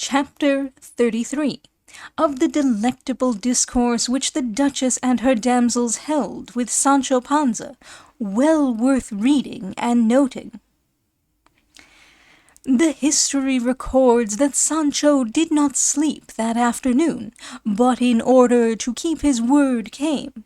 Chapter 33 of the delectable discourse which the Duchess and her damsels held with Sancho Panza, well worth reading and noting. The history records that Sancho did not sleep that afternoon, but in order to keep his word came,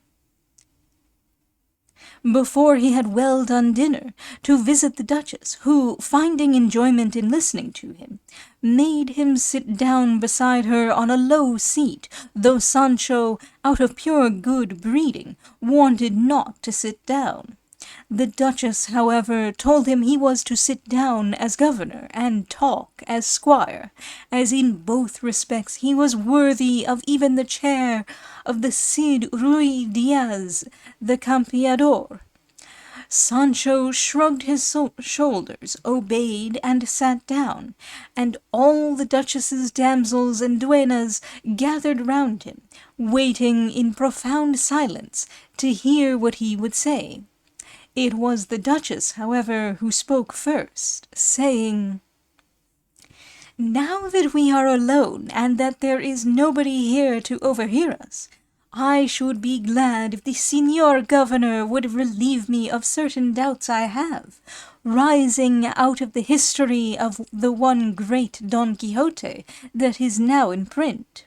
before he had well done dinner, to visit the Duchess, who, finding enjoyment in listening to him, made him sit down beside her on a low seat, though Sancho, out of pure good breeding, wanted not to sit down. The Duchess, however, told him he was to sit down as governor and talk as squire, as in both respects he was worthy of even the chair of the Cid Ruy Diaz, the Campeador. Sancho shrugged his shoulders, obeyed, and sat down, and all the Duchess's damsels and duennas gathered round him, waiting in profound silence to hear what he would say. It was the Duchess, however, who spoke first, saying, "Now that we are alone, and that there is nobody here to overhear us, I should be glad if the Señor Governor would relieve me of certain doubts I have, rising out of the history of the one great Don Quixote that is now in print.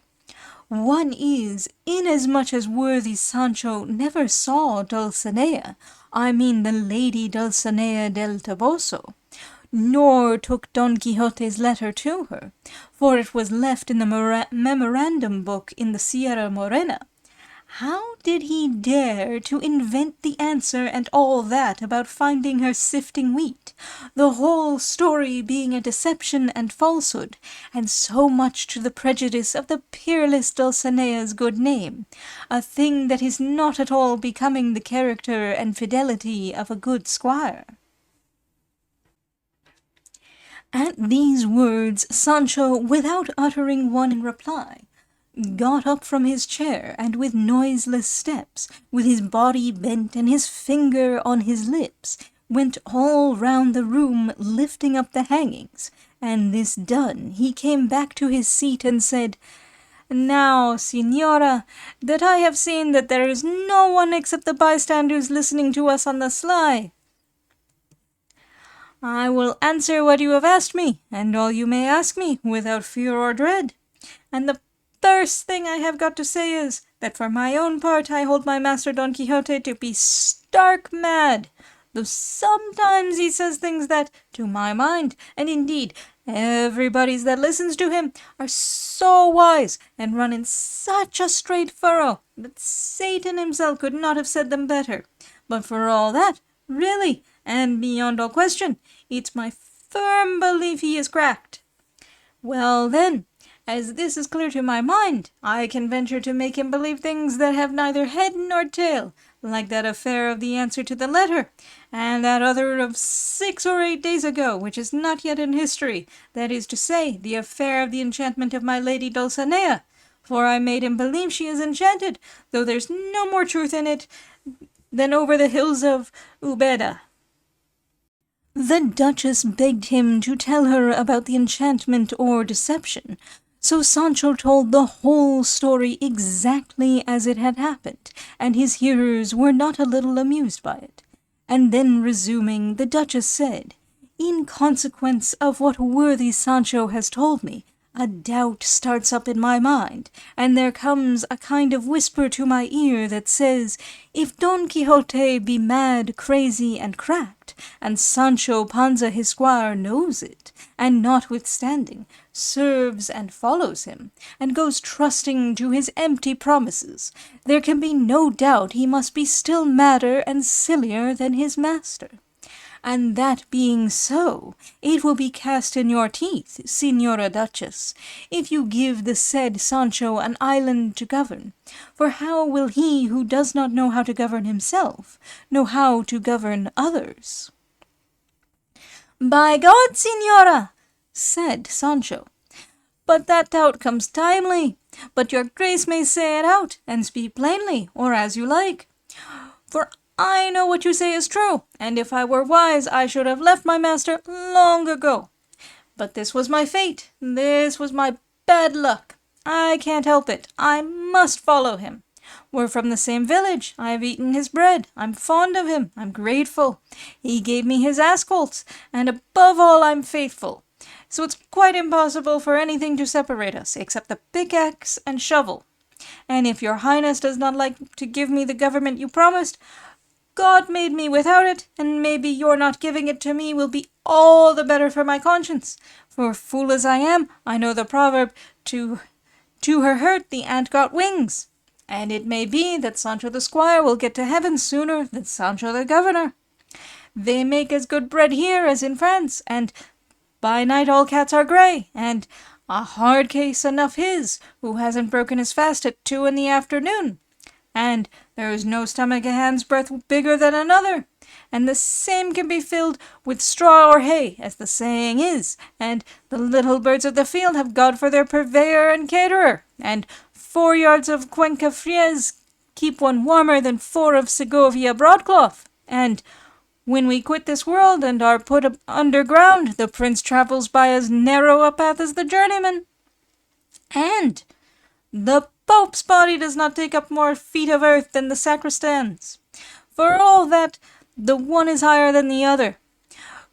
One is, inasmuch as worthy Sancho never saw Dulcinea, I mean the Lady Dulcinea del Toboso, nor took Don Quixote's letter to her, for it was left in the memorandum book in the Sierra Morena. How did he dare to invent the answer and all that about finding her sifting wheat, the whole story being a deception and falsehood, and so much to the prejudice of the peerless Dulcinea's good name, a thing that is not at all becoming the character and fidelity of a good squire?" At these words, Sancho, without uttering one in reply, got up from his chair, and with noiseless steps, with his body bent and his finger on his lips, went all round the room lifting up the hangings, and this done, he came back to his seat and said, "Now, Señora, that I have seen that there is no one except the bystanders listening to us on the sly, I will answer what you have asked me, and all you may ask me, without fear or dread. And the first thing I have got to say is, that for my own part I hold my master Don Quixote to be stark mad, though sometimes he says things that, to my mind, and indeed everybody's that listens to him, are so wise, and run in such a straight furrow, that Satan himself could not have said them better. But for all that, really, and beyond all question, it's my firm belief he is cracked. Well then, as this is clear to my mind, I can venture to make him believe things that have neither head nor tail, like that affair of the answer to the letter, and that other of 6 or 8 days ago, which is not yet in history, that is to say, the affair of the enchantment of my lady Dulcinea, for I made him believe she is enchanted, though there's no more truth in it than over the hills of Ubeda." The Duchess begged him to tell her about the enchantment or deception, so Sancho told the whole story exactly as it had happened, and his hearers were not a little amused by it. And then resuming, the Duchess said, "In consequence of what worthy Sancho has told me, a doubt starts up in my mind, and there comes a kind of whisper to my ear that says, if Don Quixote be mad, crazy, and cracked, and Sancho Panza his squire knows it, and notwithstanding serves and follows him, and goes trusting to his empty promises, there can be no doubt he must be still madder and sillier than his master. And that being so, it will be cast in your teeth, Señora Duchess, if you give the said Sancho an island to govern, for how will he who does not know how to govern himself, know how to govern others?" "By God, Señora," said Sancho, "but that doubt comes timely, but your grace may say it out, and speak plainly, or as you like, for I know what you say is true, and if I were wise I should have left my master long ago. But this was my fate. This was my bad luck. I can't help it. I must follow him. We're from the same village. I have eaten his bread. I'm fond of him. I'm grateful. He gave me his ass colts, and above all I'm faithful. So it's quite impossible for anything to separate us, except the pickaxe and shovel. And if your highness does not like to give me the government you promised, God made me without it, and maybe your not giving it to me will be all the better for my conscience. For fool as I am, I know the proverb, to her hurt the ant got wings. And it may be that Sancho the squire will get to heaven sooner than Sancho the governor. They make as good bread here as in France, and by night all cats are grey, and a hard case enough his, who hasn't broken his fast at 2 in the afternoon. And there is no stomach a hand's breadth bigger than another, and the same can be filled with straw or hay, as the saying is, and the little birds of the field have God for their purveyor and caterer, and 4 yards of Cuenca frieze keep one warmer than 4 of Segovia broadcloth, and when we quit this world and are put underground, the prince travels by as narrow a path as the journeyman. And the Pope's body does not take up more feet of earth than the sacristan's. For all that, the one is higher than the other.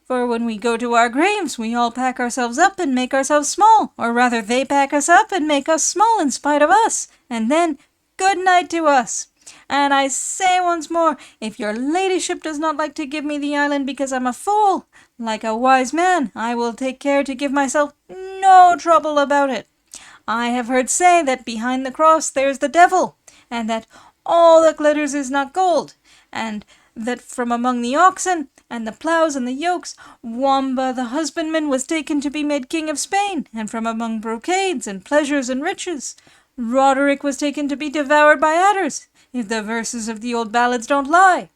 For when we go to our graves, we all pack ourselves up and make ourselves small, or rather they pack us up and make us small in spite of us, and then good night to us. And I say once more, if your ladyship does not like to give me the island because I'm a fool, like a wise man, I will take care to give myself no trouble about it. I have heard say that behind the cross there's the devil, and that all that glitters is not gold, and that from among the oxen, and the ploughs and the yokes, Wamba the husbandman was taken to be made king of Spain, and from among brocades and pleasures and riches, Roderick was taken to be devoured by adders, if the verses of the old ballads don't lie.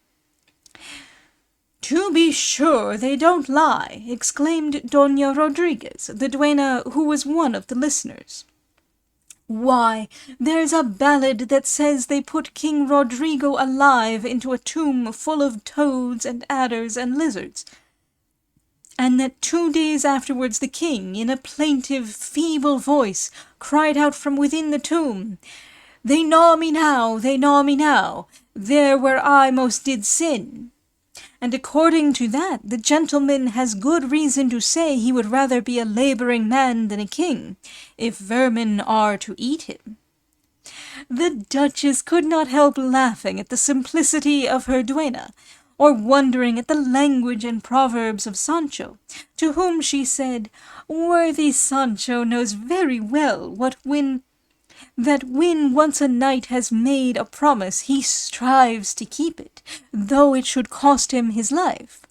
To be sure they don't lie, exclaimed Doña Rodriguez, the duenna who was one of the listeners. Why, there's a ballad that says they put King Rodrigo alive into a tomb full of toads and adders and lizards, and that 2 days afterwards the king, in a plaintive, feeble voice, cried out from within the tomb, "They gnaw me now, they gnaw me now, there where I most did sin." And according to that, the gentleman has good reason to say he would rather be a labouring man than a king, if vermin are to eat him. The Duchess could not help laughing at the simplicity of her duenna, or wondering at the language and proverbs of Sancho, to whom she said, "Worthy Sancho knows very well that when once a knight has made a promise, he strives to keep it, though it should cost him his life.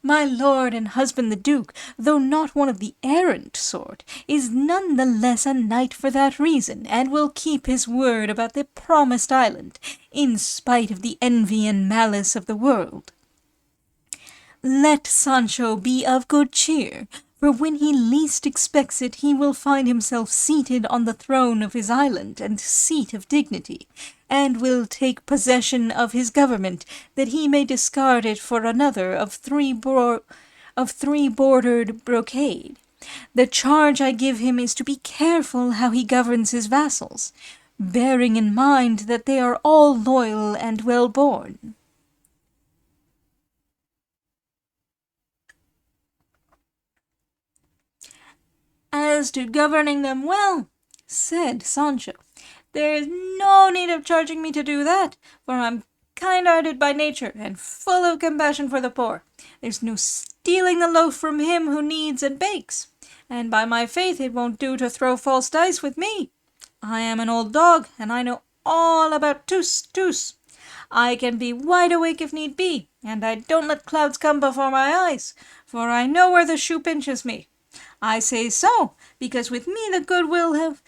My lord and husband the duke, though not one of the errant sort, is none the less a knight for that reason, and will keep his word about the promised island, in spite of the envy and malice of the world. Let Sancho be of good cheer, for when he least expects it, he will find himself seated on the throne of his island and seat of dignity, and will take possession of his government, that he may discard it for another of three bordered brocade. The charge I give him is to be careful how he governs his vassals, bearing in mind that they are all loyal and well-born." "As to governing them well," said Sancho, "there is no need of charging me to do that, for I'm kind-hearted by nature, and full of compassion for the poor. There's no stealing the loaf from him who needs and bakes, and by my faith it won't do to throw false dice with me. I am an old dog, and I know all about tus. I can be wide awake if need be, and I don't let clouds come before my eyes, for I know where the shoe pinches me. I say so, because with me the good will have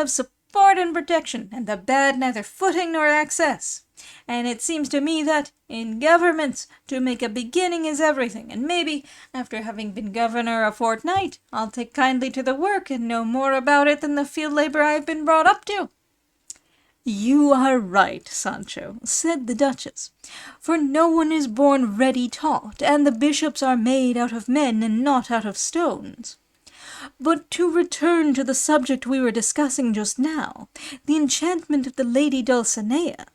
support and protection, and the bad neither footing nor access. And it seems to me that, in governments, to make a beginning is everything, and maybe, after having been governor a fortnight, I'll take kindly to the work and know more about it than the field labour I've been brought up to." "You are right, Sancho," said the Duchess, "for no one is born ready taught, and the bishops are made out of men and not out of stones. But to return to the subject we were discussing just now, the enchantment of the Lady Dulcinea,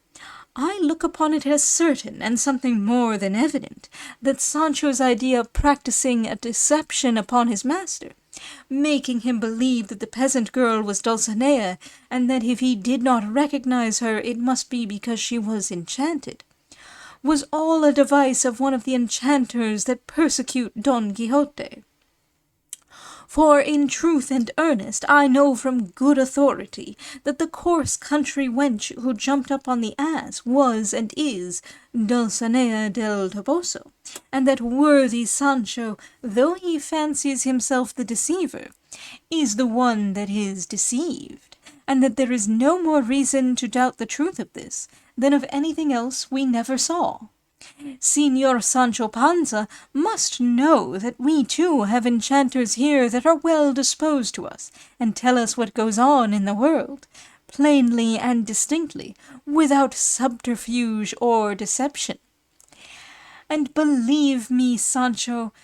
I look upon it as certain, and something more than evident, that Sancho's idea of practising a deception upon his master, making him believe that the peasant girl was Dulcinea, and that if he did not recognize her it must be because she was enchanted, was all a device of one of the enchanters that persecute Don Quixote. For in truth and earnest I know from good authority that the coarse country wench who jumped up on the ass was and is Dulcinea del Toboso, and that worthy Sancho, though he fancies himself the deceiver, is the one that is deceived, and that there is no more reason to doubt the truth of this than of anything else we never saw. Señor Sancho Panza must know that we too have enchanters here that are well disposed to us, and tell us what goes on in the world, plainly and distinctly, without subterfuge or deception. And believe me, Sancho,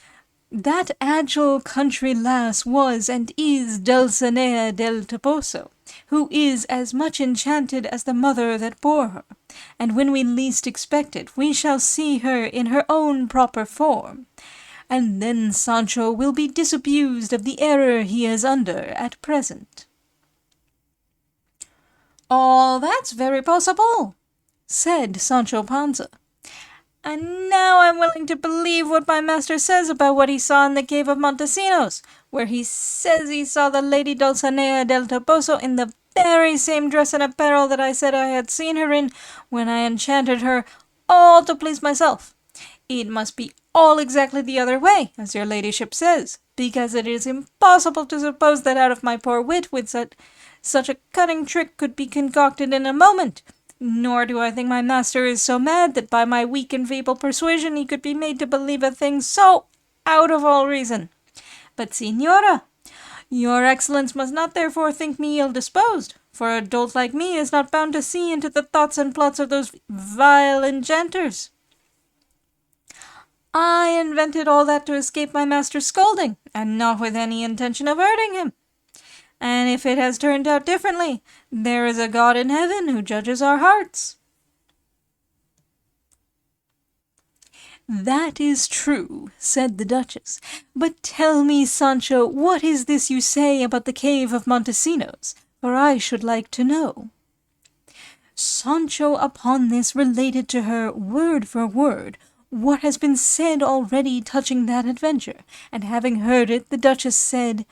that agile country lass was and is Dulcinea del Toboso, who is as much enchanted as the mother that bore her, and when we least expect it we shall see her in her own proper form, and then Sancho will be disabused of the error he is under at present." "All that's very possible," said Sancho Panza, "and now I'm willing to believe what my master says about what he saw in the cave of Montesinos, where he says he saw the Lady Dulcinea del Toboso in the very same dress and apparel that I said I had seen her in when I enchanted her, all to please myself. It must be all exactly the other way, as your ladyship says, because it is impossible to suppose that out of my poor wit with such a cunning trick could be concocted in a moment. Nor do I think my master is so mad that by my weak and feeble persuasion he could be made to believe a thing so out of all reason. But, Señora, your excellence must not therefore think me ill-disposed, for a dolt like me is not bound to see into the thoughts and plots of those vile enchanters. I invented all that to escape my master's scolding, and not with any intention of hurting him. And if it has turned out differently, there is a God in heaven who judges our hearts." "That is true," said the Duchess. "But tell me, Sancho, what is this you say about the cave of Montesinos? For I should like to know." Sancho upon this related to her, word for word, what has been said already touching that adventure, and having heard it, the Duchess said,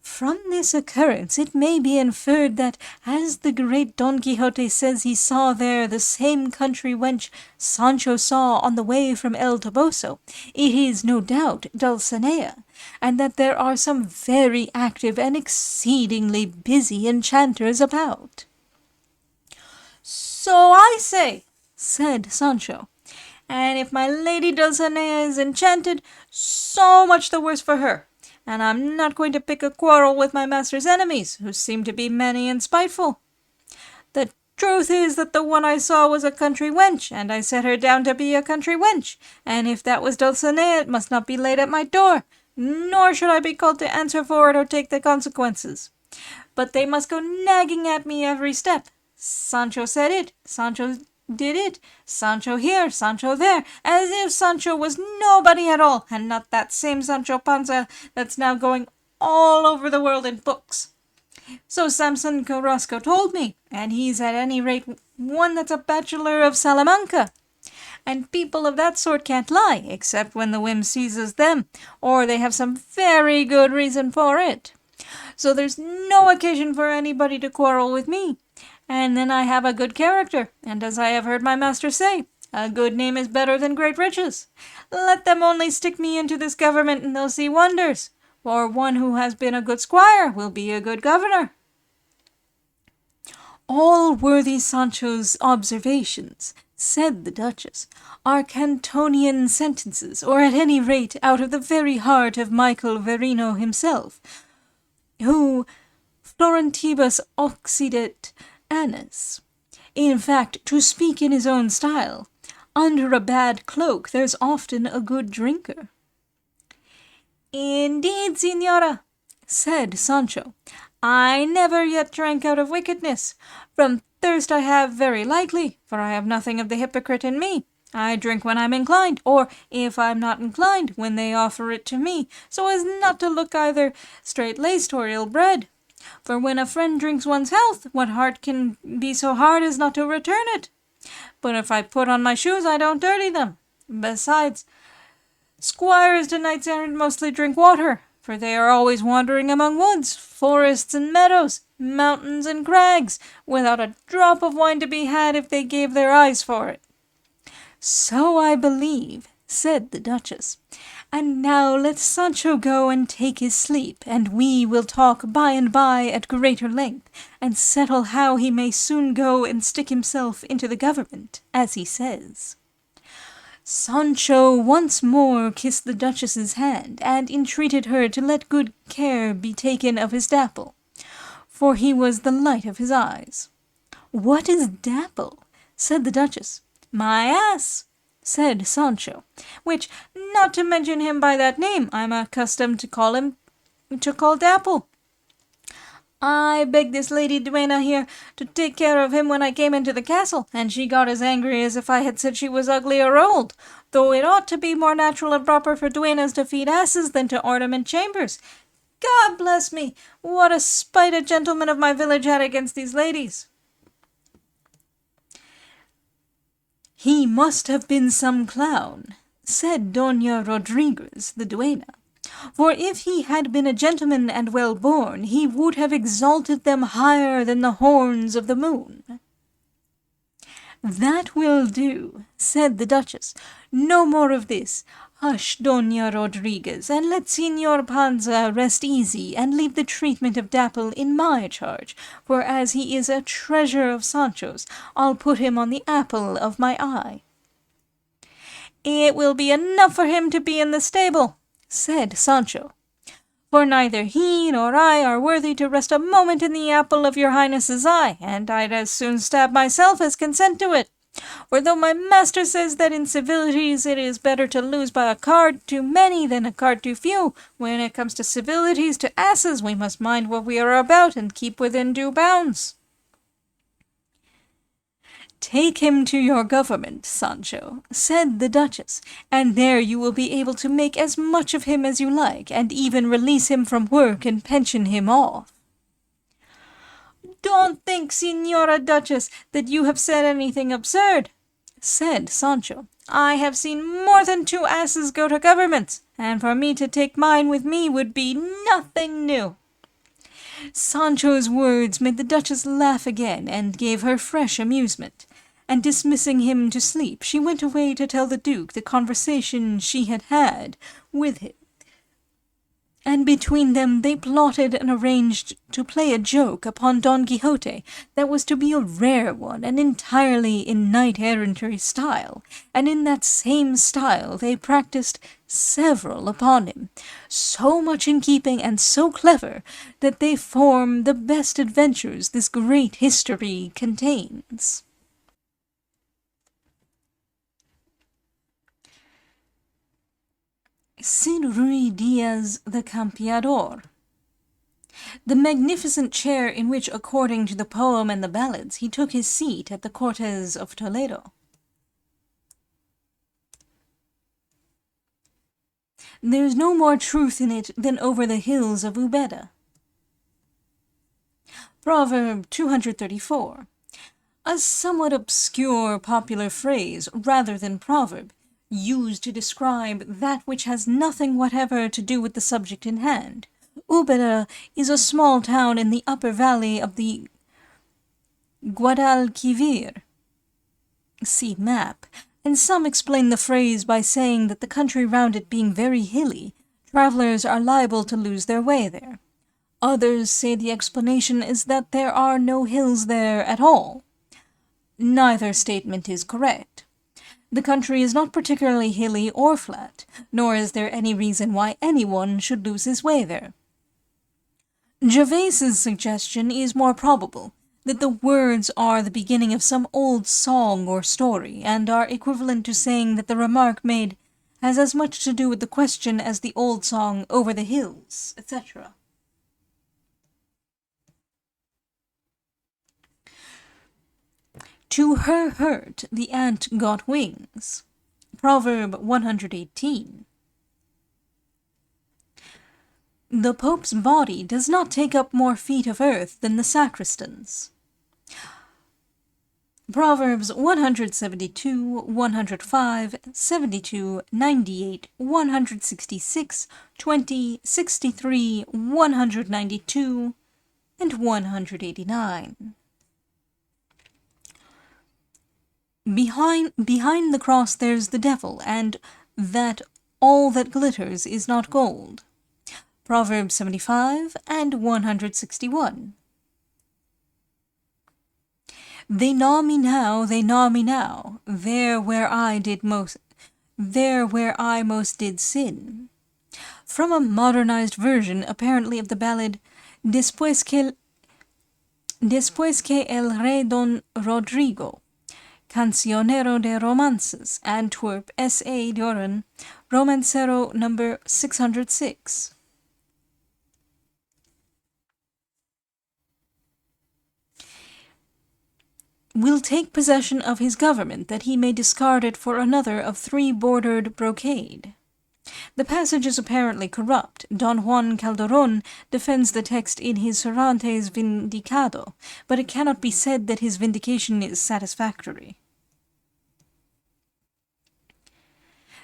"From this occurrence it may be inferred that, as the great Don Quixote says he saw there the same country wench Sancho saw on the way from El Toboso, it is no doubt Dulcinea, and that there are some very active and exceedingly busy enchanters about." "So I say," said Sancho, "and if my lady Dulcinea is enchanted, so much the worse for her. And I'm not going to pick a quarrel with my master's enemies, who seem to be many and spiteful. The truth is that the one I saw was a country wench, and I set her down to be a country wench, and if that was Dulcinea it must not be laid at my door, nor should I be called to answer for it or take the consequences. But they must go nagging at me every step. Sancho said it, Sancho did it, Sancho here, Sancho there, as if Sancho was nobody at all, and not that same Sancho Panza that's now going all over the world in books. So Samson Carrasco told me, and he's at any rate one that's a bachelor of Salamanca. And people of that sort can't lie, except when the whim seizes them, or they have some very good reason for it. So there's no occasion for anybody to quarrel with me. And then I have a good character, and as I have heard my master say, a good name is better than great riches. Let them only stick me into this government and they'll see wonders, for one who has been a good squire will be a good governor." "All worthy Sancho's observations," said the Duchess, "are Cantonian sentences, or at any rate out of the very heart of Michael Verino himself, who Florentibus occidet anus. In fact, to speak in his own style, under a bad cloak there's often a good drinker. Indeed, Signora, said Sancho, I never yet drank out of wickedness. From thirst I have very lightly, for I have nothing of the hypocrite in me. I drink when I'm inclined, or, if I'm not inclined, when they offer it to me, so as not to look either straight-laced or ill-bred. For when a friend drinks one's health, what heart can be so hard as not to return it? But if I put on my shoes, I don't dirty them. Besides, squires to knights-errant mostly drink water, for they are always wandering among woods, forests and meadows, mountains and crags, without a drop of wine to be had if they gave their eyes for it. So I believe, said the Duchess. And now let Sancho go and take his sleep, and we will talk by and by at greater length, and settle how he may soon go and stick himself into the government, as he says. Sancho once more kissed the Duchess's hand, and entreated her to let good care be taken of his Dapple, for he was the light of his eyes. What is Dapple? Said the Duchess. My ass, said Sancho, which, not to mention him by that name, I'm accustomed to call Dapple. I begged this Lady Duenna here to take care of him when I came into the castle, and she got as angry as if I had said she was ugly or old, though it ought to be more natural and proper for duennas to feed asses than to ornament chambers. God bless me, what a spite a gentleman of my village had against these ladies. He must have been some clown, said Doña Rodriguez, the duenna, for if he had been a gentleman and well born, he would have exalted them higher than the horns of the moon. That will do, said the Duchess. No more of this. Hush, Doña Rodriguez, and let Señor Panza rest easy, and leave the treatment of Dapple in my charge, for as he is a treasure of Sancho's, I'll put him on the apple of my eye. It will be enough for him to be in the stable, said Sancho, for neither he nor I are worthy to rest a moment in the apple of your highness's eye, and I'd as soon stab myself as consent to it. For though my master says that in civilities it is better to lose by a card too many than a card too few, when it comes to civilities to asses we must mind what we are about and keep within due bounds. Take him to your government, Sancho, said the Duchess, and there you will be able to make as much of him as you like, and even release him from work and pension him off. Don't think, Señora Duchess, that you have said anything absurd, said Sancho. I have seen more than 2 asses go to governments, and for me to take mine with me would be nothing new. Sancho's words made the Duchess laugh again, and gave her fresh amusement, and dismissing him to sleep, she went away to tell the Duke the conversation she had had with him. And between them they plotted and arranged to play a joke upon Don Quixote that was to be a rare one, and entirely in knight-errantry style, and in that same style they practised several upon him, so much in keeping and so clever that they form the best adventures this great history contains. Cid Ruy Diaz the Campeador. The magnificent chair in which, according to the poem and the ballads, he took his seat at the Cortes of Toledo. There's no more truth in it than over the hills of Ubeda. Proverb 234. A somewhat obscure popular phrase, rather than proverb, used to describe that which has nothing whatever to do with the subject in hand. Ubeda is a small town in the upper valley of the Guadalquivir. See map. And some explain the phrase by saying that the country round it being very hilly, travelers are liable to lose their way there. Others say the explanation is that there are no hills there at all. Neither statement is correct. The country is not particularly hilly or flat, nor is there any reason why anyone should lose his way there. Gervaise's suggestion is more probable, that the words are the beginning of some old song or story, and are equivalent to saying that the remark made has as much to do with the question as the old song "Over the Hills," etc. To her hurt the ant got wings. Proverb 118. The Pope's body does not take up more feet of earth than the sacristan's. Proverbs 172, 105, 72, 98, 166, 20, 63, 192, and 189. Behind the cross there's the devil, and that all that glitters is not gold. Proverbs 75 and 161. They gnaw me now, they gnaw me now, there where I most did sin. From a modernized version, apparently, of the ballad Después que el rey Don Rodrigo, Cancionero de Romances, Antwerp, S.A. Doran, Romancero number 606. Will take possession of his government, that he may discard it for another of 3-bordered brocade. The passage is apparently corrupt. Don Juan Calderon defends the text in his Cervantes Vindicado, but it cannot be said that his vindication is satisfactory.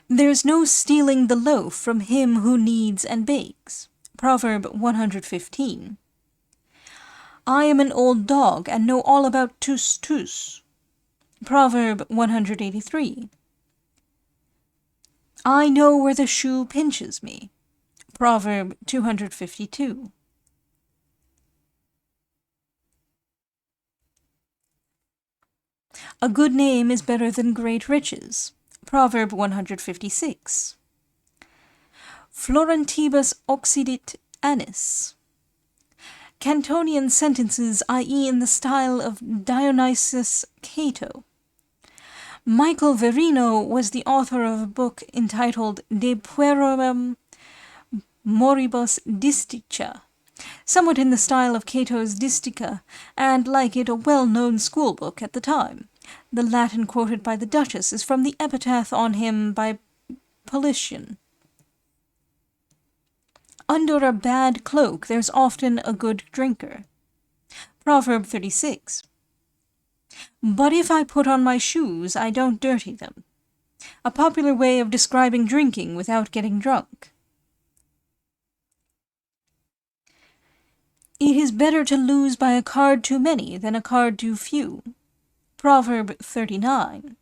There's no stealing the loaf from him who kneads and bakes. Proverb 115. I am an old dog and know all about tus tus. Proverb 183. I know where the shoe pinches me. Proverb 252. A good name is better than great riches. Proverb 156. Florentibus occidit annis. Cantonian sentences, i.e. in the style of Dionysius Cato. Michael Verino was the author of a book entitled De Puerorum Moribus Distica, somewhat in the style of Cato's Distica, and, like it, a well-known schoolbook at the time. The Latin quoted by the Duchess is from the epitaph on him by Politian. Under a bad cloak there's often a good drinker. Proverb 36. But if I put on my shoes, I don't dirty them. A popular way of describing drinking without getting drunk. It is better to lose by a card too many than a card too few. Proverb 39.